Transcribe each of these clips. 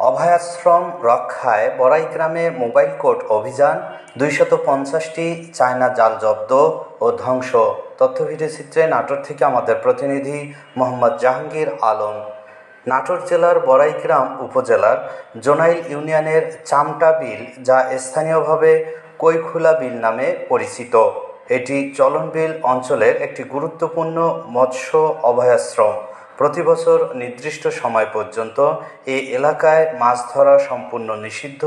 অভয়াশ্রম রক্ষায় বড়াই গ্রামে মোবাইল কোর্ট অভিযান, ২৫০টি চায়না জাল জব্দ ও ধ্বংস। তথ্যভিডিওচিত্রে নাটোর থেকে আমাদের প্রতিনিধি মোহাম্মদ জাহাঙ্গীর আলম। নাটোর জেলার বড়াইগ্রাম উপজেলার জোনাইল ইউনিয়নের চামটা বিল, যা স্থানীয়ভাবে কৈখুলা বিল নামে পরিচিত, এটি চলন বিল অঞ্চলের একটি গুরুত্বপূর্ণ মৎস্য অভয়াশ্রম। প্রতি বছর নির্দিষ্ট সময় পর্যন্ত এই এলাকায় মাছ ধরা সম্পূর্ণ নিষিদ্ধ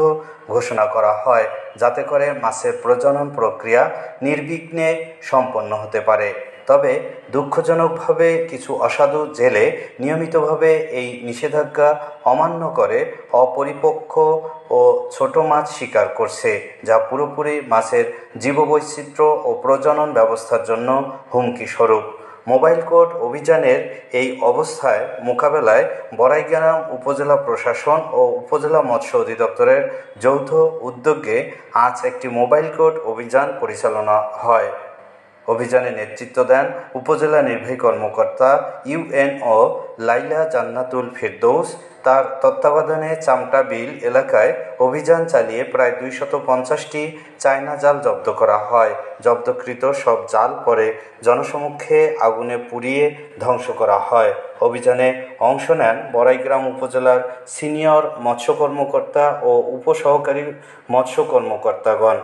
ঘোষণা করা হয়, যাতে করে মাছের প্রজনন প্রক্রিয়া নির্বিঘ্নে সম্পন্ন হতে পারে। তবে দুঃখজনকভাবে কিছু অসাধু জেলে নিয়মিতভাবে এই নিষেধাজ্ঞা অমান্য করে অপরিপক্ক ও ছোট মাছ শিকার করছে, যা পুরোপুরি মাছের জীববৈচিত্র্য ও প্রজনন ব্যবস্থার জন্য হুমকি স্বরূপ। মোবাইল কোর্ট অভিযানের এই অবস্থায় মোকাবেলায় বড়াইগ্রাম উপজেলা প্রশাসন ও উপজেলা মৎস্য অধিদপ্তরের যৌথ উদ্যোগে আজ একটি মোবাইল কোর্ট অভিযান পরিচালনা হয়। অভিযানে নেতৃত্ব দেন উপজেলা নির্বাহী কর্মকর্তা ইউএনও লাইলা জান্নাতুল ফেরদৌস। তার তত্ত্বাবধানে চামটা বিল এলাকায় অভিযান চালিয়ে প্রায় ২৫০টি চায়না জাল জব্দ করা হয়। জব্দকৃত সব জাল পরে জনসমক্ষে আগুনে পুড়িয়ে ধ্বংস করা হয়। অভিযানে অংশ নেন বড়াইগ্রাম উপজেলার সিনিয়র মৎস্য কর্মকর্তা ও উপসহকারী মৎস্য কর্মকর্তাগণ।